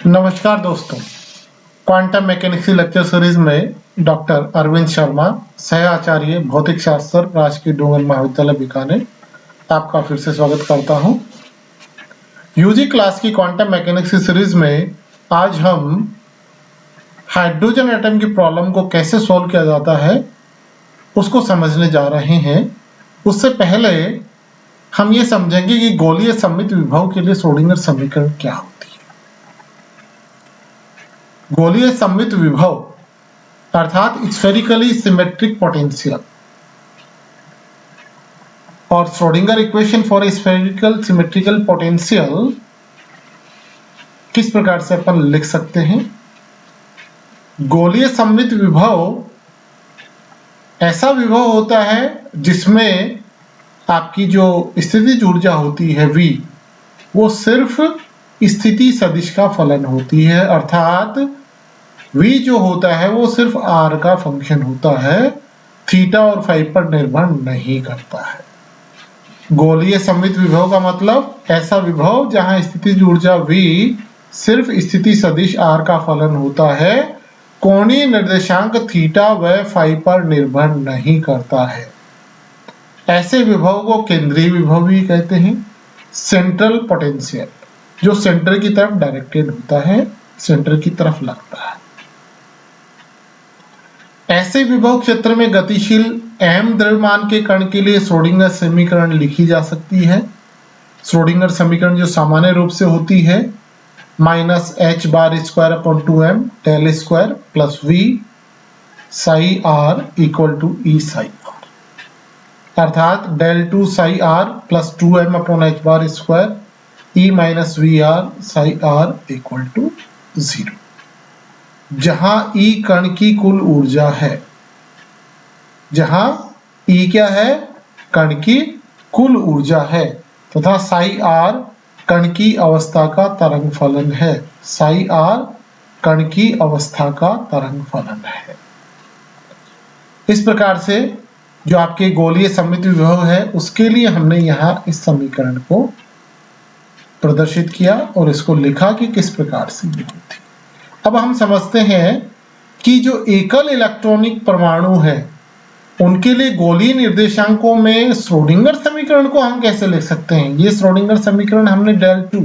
नमस्कार दोस्तों, quantum mechanics की लेक्चर सीरीज में डॉक्टर अरविंद शर्मा, सह आचार्य भौतिक शास्त्र, राजकीय डूंगर महाविद्यालय बीकानेर, आपका फिर से स्वागत करता हूं। यूजी क्लास की क्वांटम मैकेनिक्स की सीरीज में आज हम हाइड्रोजन एटम की प्रॉब्लम को कैसे सॉल्व किया जाता है उसको समझने जा रहे हैं। उससे पहले हम ये समझेंगे कि गोलीय सममित विभव के लिए श्रोडिंगर समीकरण क्या होती है। गोलीय सममित विभव अर्थात स्फेरिकली सिमेट्रिक पोटेंशियल और Schrodinger equation for spherical symmetrical potential किस प्रकार से अपन लिख सकते हैं। गोलीय सममित विभव ऐसा विभव होता है जिसमें आपकी जो स्थितिज ऊर्जा होती है V, वो सिर्फ स्थिति सदिश का फलन होती है, अर्थात V जो होता है वो सिर्फ R का फंक्शन होता है, थीटा और फाई पर निर्भर नहीं करता है। गोलीय सममित विभव का मतलब ऐसा विभव जहां स्थितिज ऊर्जा V सिर्फ स्थिति सदिश R का फलन होता है, कोणीय निर्देशांक थीटा व फाई पर निर्भर नहीं करता है। ऐसे विभव को केंद्रीय विभव भी कहते हैं। सेंट्रल पोटेंशियल जो सेंटर की तरफ डायरेक्टेड होता है, सेंटर की तरफ लगता है। ऐसे विभव क्षेत्र में गतिशील m द्रव्यमान के कण के लिए श्रोडिंगर समीकरण लिखी जा सकती है। श्रोडिंगर समीकरण जो सामान्य रूप से होती है -h bar square upon 2m del square plus v psi r equal to e psi r, अर्थात del 2 psi r plus 2m upon h bar square e minus V R psi r equal to 0, जहां E कण की कुल ऊर्जा है। जहां E क्या है? कण की कुल ऊर्जा है, तथा साई R कण की अवस्था का तरंग फलन है। साई R कण की अवस्था का तरंग फलन है। इस प्रकार से जो आपके गोलीय सममित विभव है उसके लिए हमने यहाँ इस समीकरण को प्रदर्शित किया और इसको लिखा कि किस प्रकार से ये होती। अब हम समझते हैं कि जो एकल इलेक्ट्रॉनिक परमाणु है उनके लिए गोलीय निर्देशांकों में श्रोडिंगर समीकरण को हम कैसे लिख सकते हैं। ये श्रोडिंगर समीकरण हमने डेल 2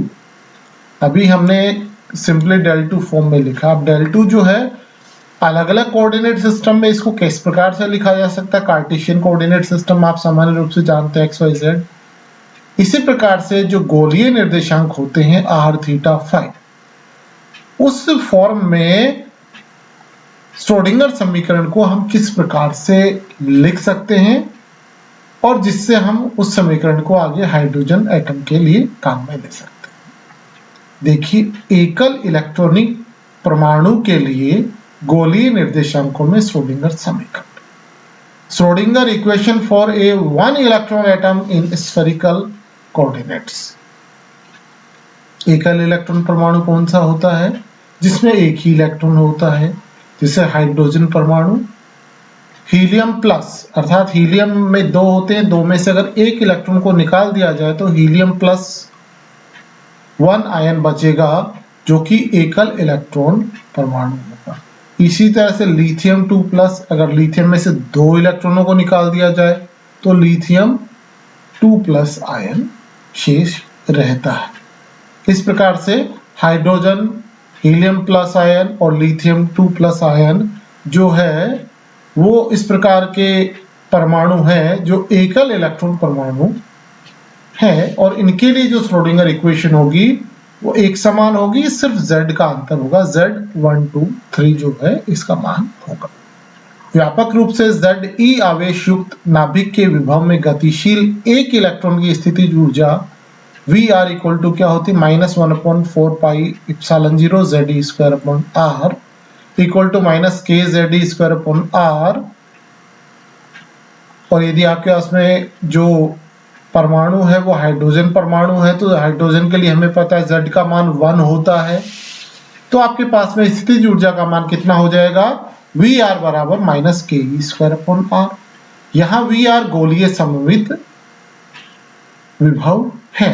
अभी हमने सिंपली डेल 2 फॉर्म में लिखा। अब डेल 2 जो है अलग अलग कोऑर्डिनेट सिस्टम में इसको किस प्रकार से लिखा जा सकता है। कार्टेशियन कोऑर्डिनेट सिस्टम आप सामान्य रूप से जानते हैं XYZ। इसी प्रकार से जो गोलीय निर्देशांक होते हैं R थीटा फाई, उस फॉर्म में श्रोडिंगर समीकरण को हम किस प्रकार से लिख सकते हैं और जिससे हम उस समीकरण को आगे हाइड्रोजन एटम के लिए काम में ले सकते हैं। देखिए, एकल इलेक्ट्रॉनिक परमाणु के लिए गोलीय निर्देशांकों में श्रोडिंगर समीकरण, Schrodinger equation for a one electron atom in spherical coordinates. एकल इलेक्ट्रॉन परमाणु कौन सा होता है? जिसमें एक ही इलेक्ट्रॉन होता है, जैसे हाइड्रोजन परमाणु। हीलियम प्लस, अर्थात हीलियम में दो होते हैं, दो में से अगर एक इलेक्ट्रॉन को निकाल दिया जाए तो हीलियम प्लस 1 आयन बचेगा जो कि एकल इलेक्ट्रॉन परमाणु होगा। इसी तरह से लिथियम 2 प्लस, अगर लिथियम में से दो इलेक्ट्रॉनों को निकाल दिया जाए तो लिथियम 2 प्लस आयन शेष रहता है। इस प्रकार से हाइड्रोजन, हीलियम प्लस आयन और लिथियम 2 प्लस आयन जो है वो इस प्रकार के परमाणु हैं जो एकल इलेक्ट्रॉन परमाणु है, और इनके लिए जो श्रोडिंगर इक्वेशन होगी वो एक समान होगी, सिर्फ Z का अंतर होगा। Z1 2 3 जो है इसका मान होगा। व्यापक रूप से Ze आवेश युक्त नाभिक के विभव में गतिशील एक इलेक्ट्रॉन की स्थितिज ऊर्जा Vr इक्वल टू क्या होती है? -1/4 pi epsilon 0 Ze square upon R equal to -kZe square upon R। और यदि आपके पास में जो परमाणु है वो हाइड्रोजन परमाणु है तो हाइड्रोजन के लिए हमें पता है Z का मान 1 होता है, तो आपके पास में स्थितिज ऊर्जा का मान कितना हो जाएगा? Vr बराबर -ke स्क्वायर अपॉन R। यहाँ Vr गोलीय सममित विभव है।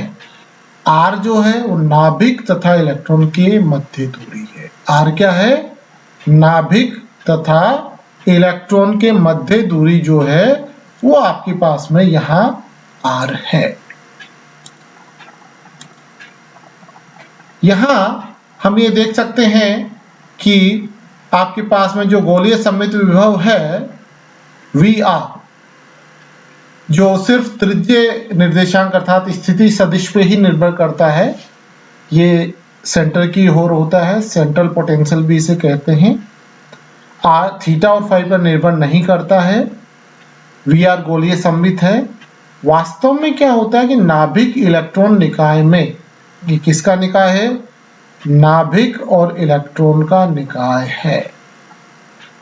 r जो है वो नाभिक तथा इलेक्ट्रॉन के मध्य दूरी है। r क्या है? नाभिक तथा इलेक्ट्रॉन के मध्य दूरी जो है वो आपके पास में यहाँ r है। यहाँ हम ये देख सकते हैं कि आपके पास में जो गोलीय सममित विभव है Vr, जो सिर्फ त्रिज्य निर्देशांक अर्थात स्थिति सदिश पे ही निर्भर करता है, ये सेंटर की ओर होता है, सेंट्रल पोटेंशियल भी इसे कहते हैं। थीटा और फाई पर निर्भर नहीं करता है। Vr गोलीय सममित है। वास्तव में क्या होता है कि नाभिक इलेक्ट्रॉन निकाय में, ये किसका निकाय है? नाभिक और इलेक्ट्रॉन का निकाय है।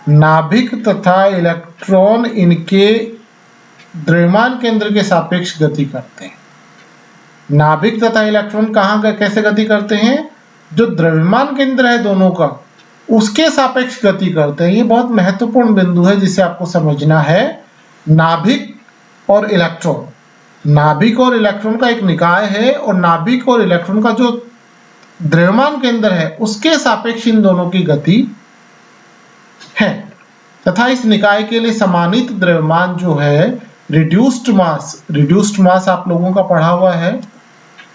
नाभिक तथा इलेक्ट्रॉन इनके द्रव्यमान केंद्र के सापेक्ष गति करते हैं। नाभिक तथा इलेक्ट्रॉन कहाँ कैसे गति करते हैं? जो द्रव्यमान केंद्र है दोनों का, उसके सापेक्ष गति करते हैं। ये बहुत महत्वपूर्ण बिंदु है जिसे आपको समझना है। नाभिक और इलेक्ट्रॉन, नाभिक और इलेक्ट्रॉन का एक निकाय है और नाभिक और इलेक्ट्रॉन का जो द्रव्यमान केंद्र है उसके सापेक्ष इन दोनों की गति है। तथा इस निकाय के लिए समानित द्रव्यमान जो है रिड्यूस्ड मास आप लोगों का पढ़ा हुआ है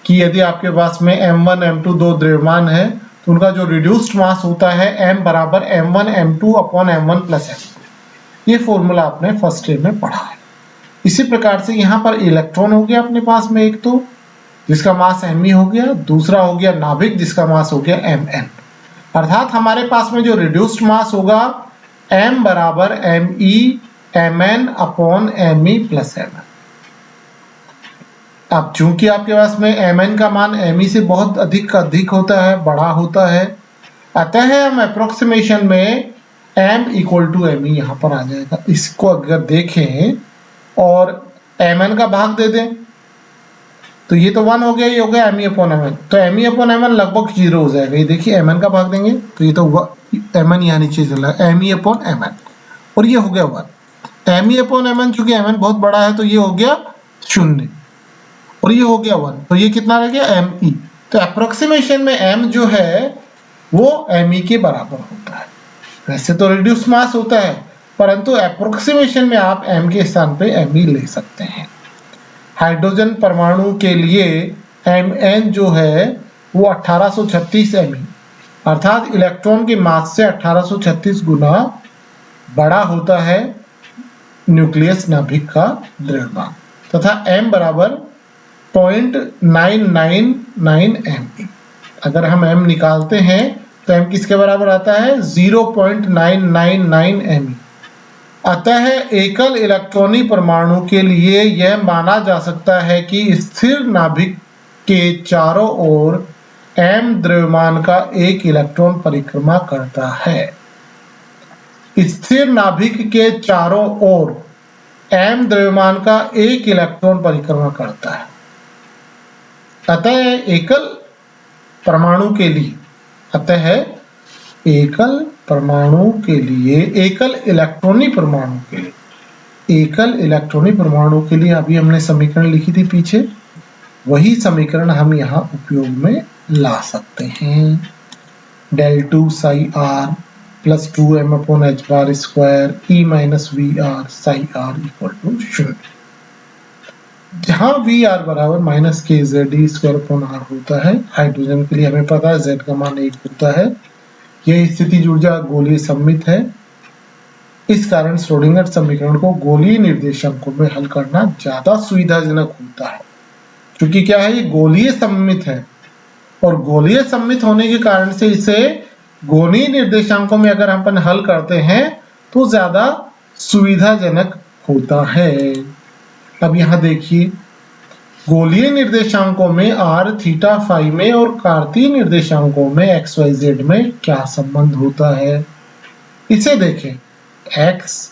कि यदि आपके पास में m1 m2 दो द्रव्यमान है तो उनका जो रिड्यूस्ड मास होता है m बराबर m1 m2 upon m1 plus m2। ये फॉर्मूला आपने फर्स्ट ईयर में पढ़ा है। इसी प्रकार से यहाँ पर इलेक्ट्रॉन हो गया अपने पास में एक तो, जिसका मास me हो गया, दूसरा हो गया नाभिक जिसका मास हो गया mn। अर्थात हमारे पास में जो रिड्यूस्ड मास होगा m बराबर me mn upon me plus mn। अब चूंकि आपके पास में mn का मान me से बहुत अधिक होता है, बड़ा होता है, अतः हम अप्रोक्सीमेशन में m इक्वल टू me यहाँ पर आ जाएगा। इसको अगर देखें और mn का भाग दे दें तो ये तो 1 हो गया, ये हो गया me अपॉन mn, तो me अपॉन mn लगभग 0 हो जाएगा। ये देखिए mn का भाग देंगे तो ये तो mn यहाँ नीचे चला है, me अपॉन mn, और ये हो गया 1। me अपॉन mn चूंकि mn बहुत बड़ा है तो ये हो गया 0 और ये हो गया 1, तो ये कितना रह गया me। तो अप्रोक्सीमेशन में m जो है वो me के बराबर होता है। वैसे तो रिड्यूस मास होता है परंतु अप्रोक्सीमेशन में आप m के स्थान पे me ले सकते हैं। हाइड्रोजन परमाणु के लिए Mn जो है वो 1836 me, अर्थात इलेक्ट्रॉन के मास से 1836 गुना बड़ा होता है न्यूक्लियस नाभिक का द्रव्यमान, तथा m बराबर 0.999 me। अगर हम m निकालते हैं तो m किसके बराबर आता है? 0.999 me। अतः एकल इलेक्ट्रॉनी परमाणु के लिए यह माना जा सकता है कि स्थिर नाभिक के चारों ओर m द्रव्यमान का एक इलेक्ट्रॉन परिक्रमा करता है। स्थिर नाभिक के चारों ओर m द्रव्यमान का एक इलेक्ट्रॉन परिक्रमा करता है। अतः एकल परमाणु के लिए, एकल इलेक्ट्रॉनी परमाणु के लिए अभी हमने समीकरण लिखी थी पीछे, वही समीकरण हम यहाँ उपयोग में ला सकते हैं। del 2 psi r plus 2m upon h bar square e minus vr psi r equal to 0, जहाँ Vr बराबर माइनस के Z स्क्वायर अपॉन R होता है। हाइड्रोजन के लिए हमें पता है Z का मान 1 होता है। यह स्थितिज ऊर्जा गोलीय सममित है, इस कारण श्रोडिंगर समीकरण को गोलीय निर्देशांकों में हल करना ज्यादा सुविधाजनक होता है। क्योंकि क्या है, ये गोलीय सममित है और गोलीय सममित होने के कारण से इसे गोलीय निर्देशांकों में अगर हम हल करते हैं तो ज्यादा सुविधाजनक होता है। अब यहाँ देखिए, गोलीय निर्देशांकों में r, थीटा, फाई में और कार्तीय निर्देशांकों में x, y, z में क्या संबंध होता है, इसे देखें। x,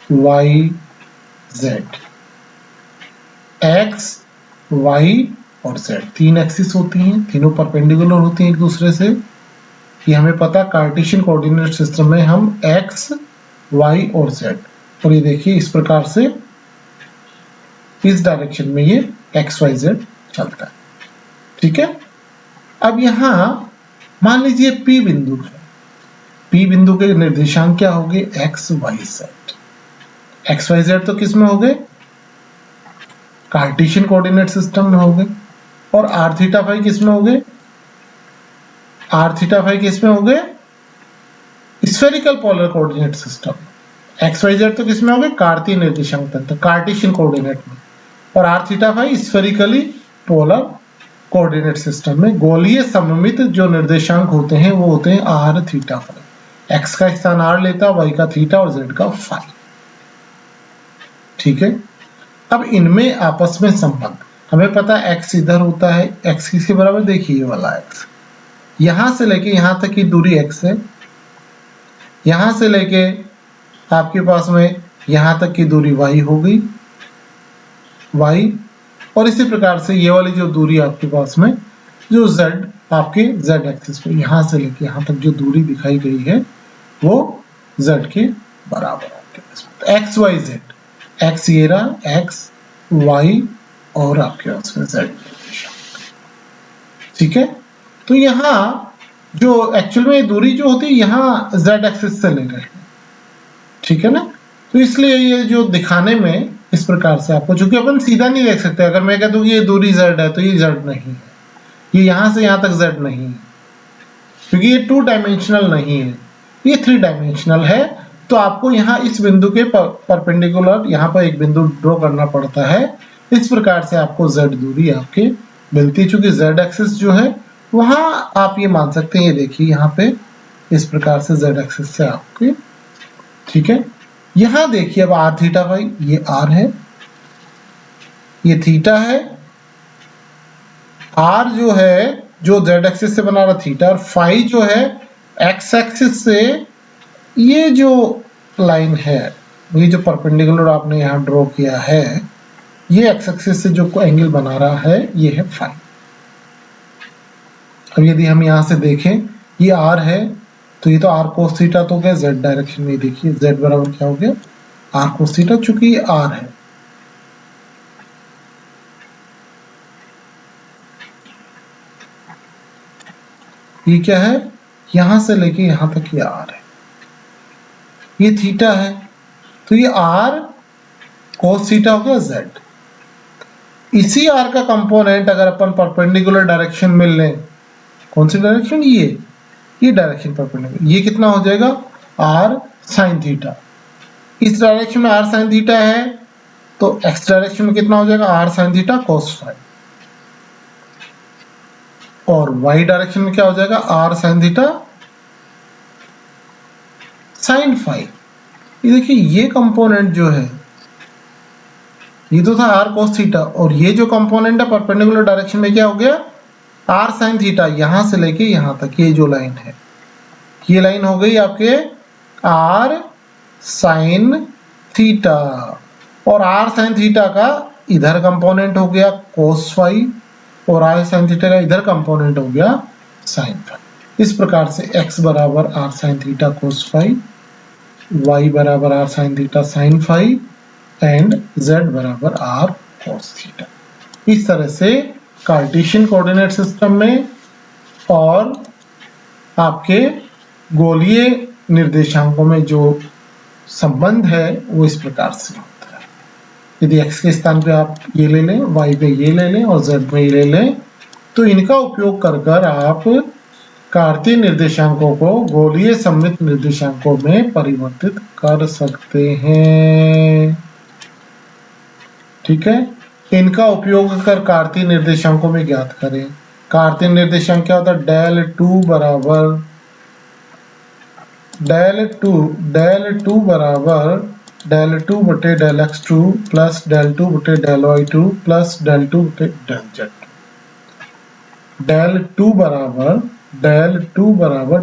y, z, x, y और z तीन एक्सिस होती हैं, तीनों परपेंडिकुलर होती हैं एक दूसरे से। ये हमें पता, कार्टेशियन कोऑर्डिनेट सिस्टम में हम x, y और z, और ये देखिए इस प्रकार से इस डायरेक्शन में ये x, y, z चलता है। ठीक है। अब यहां मान लीजिए P बिंदु है, P बिंदु के निर्देशांक क्या होंगे? X y z. X y z तो किस में हो गए? कार्टेशियन कोऑर्डिनेट सिस्टम में हो गए। और आर थीटा फाई किस में हो गए? आर थीटा फाई किस में हो गए? Spherical polar coordinate system. X y z तो किस में हो गए? कार्तीय निर्देशांक तंत्र, कार्टेशियन कोऑर्डिनेट में। और r theta phi spherically polar coordinate system में। गोलीय सममित जो निर्देशांक होते हैं वो होते हैं आर थीटा फाई। एक्स का स्थान आर लेता, वाई का थीटा और जेड का फाई। ठीक है। अब इनमें आपस में संबंध हमें पता है, एक्स इधर होता है, एक्स किसके बराबर? देखिए ये वाला एक्स, यहां से लेके यहां तक की दूरी एक्स है, यहां से लेके आपके पास में यहां तक की दूरी y हो गई, y। और इसी प्रकार से ये वाली जो दूरी आपके पास में जो z आपके z एक्सिस पे यहां से लेके यहां तक जो दूरी दिखाई गई है वो z के बराबर आपके पास में। एक्स वाई जेड, एक्स ये रहा, एक्स वाई और आपके पास में z। ठीक है। तो यहाँ जो एक्चुअल में दूरी जो होती है यहाँ z एक्सिस से ले रहे हैं, ठीक है ना। तो इसलिए ये जो दिखाने में इस प्रकार से आपको, चूंकि अपन सीधा नहीं देख सकते, अगर मैं कह दूं ये दूरी z है तो ये z नहीं है, ये यहां से यहां तक z नहीं है, क्योंकि ये 2 डायमेंशनल नहीं है, ये 3 डायमेंशनल है। तो आपको यहाँ इस बिंदु के परपेंडिकुलर यहाँ पर एक बिंदु ड्रॉ करना पड़ता है। इस प्रकार से आपको z दूरी आपके मिलती है, चूंकि z एक्सिस जो है वहां आप ये मान सकते हैं, ये देखिए यहाँ पे इस प्रकार से z एक्सिस से आपके, ठीक है। यहां देखिए अब आर थीटा फाई, ये आर है, ये थीटा है, आर जो है जो z एक्सिस से बना रहा थीटा, और फाई जो है x एक्सिस से, ये जो लाइन है, ये जो परपेंडिकुलर आपने यहां ड्रॉ किया है, ये x एक्सिस से जो एंगल बना रहा है ये है फाई। अब यदि हम यहां से देखें, ये r है तो ये तो r cos थीटा तो क्या z डायरेक्शन में, देखिए z बराबर क्या हो गया? r cos थीटा, चूंकि ये r है। ये क्या है? यहां से लेके यहां तक ये r है, ये थीटा है, तो ये r cos थीटा हो गया z। इसी r का कंपोनेंट अगर अपन परपेंडिकुलर डायरेक्शन में लें, कौन सी डायरेक्शन? ये डायरेक्शन परपेंडिकुलर, ये कितना हो जाएगा? r sin theta. इस डायरेक्शन में r sin थीटा है तो x डायरेक्शन में कितना हो जाएगा? r sin theta cos phi. और y डायरेक्शन में क्या हो जाएगा? r sin theta sin phi. ये देखिए ये कंपोनेंट जो है ये तो था r cos थीटा, और ये जो कंपोनेंट है परपेंडिकुलर डायरेक्शन में क्या हो गया? r sin theta. यहां से लेके यहां तक ये जो लाइन है, ये लाइन हो गई आपके r sin थीटा, और r sin थीटा का इधर कंपोनेंट हो गया cos फाई, और r sin थीटा का इधर कंपोनेंट हो गया sin फाई। इस प्रकार से x बराबर r sin theta cos phi, y बराबर r sin theta sin phi, and z बराबर r cos थीटा। इस तरह से कार्टेशियन कोऑर्डिनेट सिस्टम में और आपके गोलीय निर्देशांकों में जो संबंध है वो इस प्रकार से होता है। यदि x के स्थान पे आप ये ले लें, y पे ये ले लें और z पे ये ले लें, तो इनका उपयोग कर आप कार्तीय निर्देशांकों को गोलीय सममित निर्देशांकों में परिवर्तित कर सकते हैं। ठीक है। इनका उपयोग कर कार्तीय निर्देशांकों में ज्ञात करें। कार्तीय निर्देशांक क्या होता है? डेल टू बराबर डेल टू बटे del x2 plus del two बटे del y2 plus del two बटे डेल z। डेल टू बराबर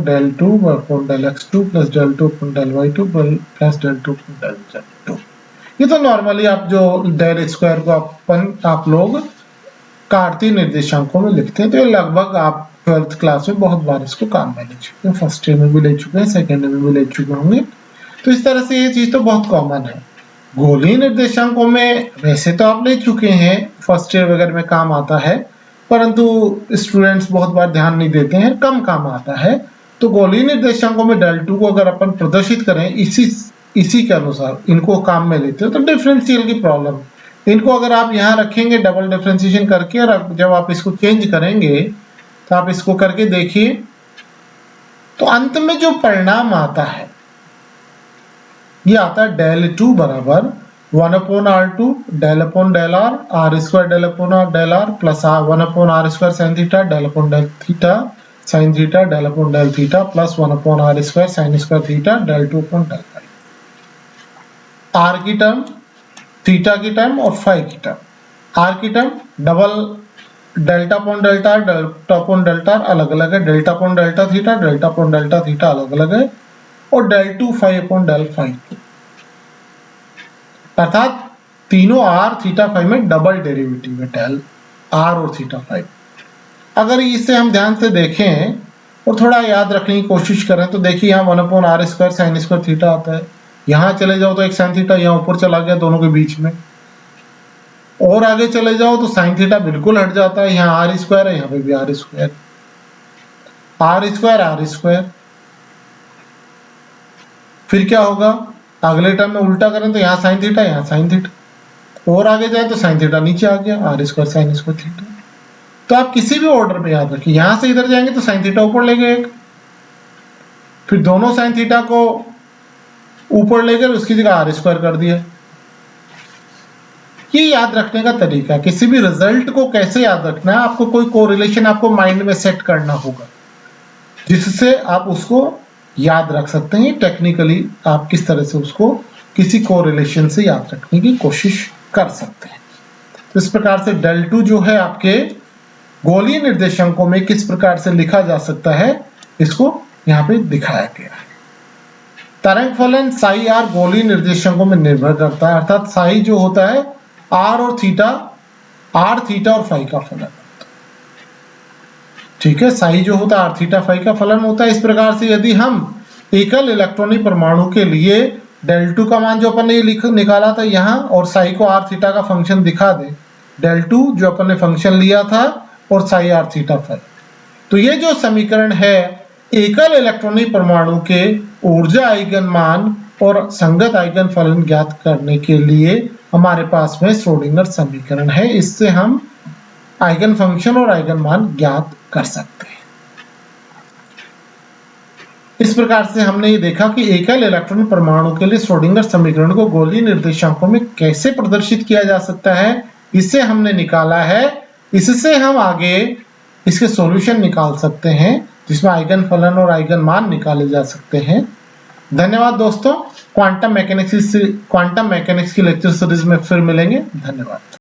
del two upon del x2 plus del two upon del y2 plus del two upon del z2। ये तो normally आप जो del square को आप लोग कार्तीय निर्देशांकों में लिखते हैं, तो ये लगभग आप 12th क्लास में बहुत बार इसको काम में ले चुके हैं, फर्स्ट ईयर में भी ले चुके हैं, सेकेंड ईयर में भी ले चुके होंगे। तो इस तरह से ये चीज तो बहुत कॉमन है। गोलीय निर्देशांकों में वैसे तो आप ले चुके हैं, फर्स्ट ईयर वगैरह में काम आता है, परंतु स्टूडेंट्स बहुत बार ध्यान नहीं देते हैं, कम काम आता है। तो गोलीय निर्देशांकों में del 2 को अगर अपन प्रदर्शित करें इसी के अनुसार इनको काम में लेते हो तो डिफरेंशियल की प्रॉब्लम, इनको अगर आप यहाँ रखेंगे डबल डिफरेंशिएशन करके, और जब आप इसको चेंज करेंगे तो आप इसको करके देखिए, तो अंत में जो परिणाम आता है ये आता है del 2 बराबर 1/r2 del upon del r r square del upon r del r plus 1/r square sin theta del upon del theta sin theta del upon del theta plus 1/r square sin square theta del 2 upon del phi। r की term, theta की term और phi की term. r की term double delta upon delta, delta upon delta अलग अलग है, delta upon delta theta, delta upon delta theta अलग अलग है, और del 2 phi upon del phi, अर्थात तीनों r थीटा फाई में डबल डेरिवेटिव है, del r और थीटा फाई। अगर इसे हम ध्यान से देखें और थोड़ा याद रखने की कोशिश करें तो देखिए यहाँ 1/r square sine square theta आता है, यहाँ चले जाओ तो एक साइन थीटा यहाँ ऊपर चला गया दोनों के बीच में, और आगे चले जाओ तो साइन थीटा बिल्कुल हट जाता है, यहाँ r स्क्वायर है, यहाँ पे भी r square, r square r square. फिर क्या होगा, अगले टर्म में उल्टा करें तो यहाँ साइन थीटा यहाँ साइन थीटा, और आगे जाए तो साइन थीटा नीचे आ गया, r square sine square theta. तो आप किसी भी ऑर्डर में याद रखिए, यहां से इधर जाएंगे तो साइन थीटा ऊपर ले गए एक, फिर दोनों साइन थीटा को ऊपर ले गए उसकी जगह r स्क्वायर कर दिया। ये याद रखने का तरीका, किसी भी रिजल्ट को कैसे याद रखना है, आपको कोई कोरिलेशन आपको माइंड में सेट करना होगा जिससे आप उसको याद रख सकते हैं। टेक्निकली आप किस तरह से उसको किसी कोरिलेशन से याद रखने की कोशिश कर सकते हैं। तो इस प्रकार से del 2 जो है आपके गोलीय निर्देशांकों में किस प्रकार से लिखा जा सकता है, इसको यहाँ पे दिखाया गया है। तरंग फलन साई आर गोलीय निर्देशांकों में निर्भर करता है, अर्थात साई जो होता है आर और थीटा, आर थीटा और फाई का फलन, ठीक है। साई जो होता है आर थीटा फाई का फलन होता है। इस प्रकार से यदि हम एकल इलेक्ट्रॉनिक परमाणु के लिए del 2 का मान जो अपन ने निकाला था यहाँ, और साई को आर थीटा का फंक्शन दिखा दे, del 2 जो अपन ने फंक्शन लिया था और साई आर थीटा फाई, तो ये जो समीकरण है एकल इलेक्ट्रॉनिक परमाणु के ऊर्जा आइगन मान और संगत आइगन फलन ज्ञात करने के लिए हमारे पास में श्रोडिंगर समीकरण है। इससे हम आइगन फंक्शन और आइगन मान ज्ञात कर सकते हैं। इस प्रकार से हमने ये देखा कि एकल इलेक्ट्रॉन परमाणु के लिए श्रोडिंगर समीकरण को गोलीय निर्देशांकों में कैसे प्रदर्शित किया जा सकता है, इसे हमने निकाला है। इससे हम आगे इसके सॉल्यूशन निकाल सकते हैं जिसमें आइगन फलन और आइगन मान निकाले जा सकते हैं। धन्यवाद दोस्तों, क्वांटम मैकेनिक्स की लेक्चर सीरीज में फिर मिलेंगे। धन्यवाद।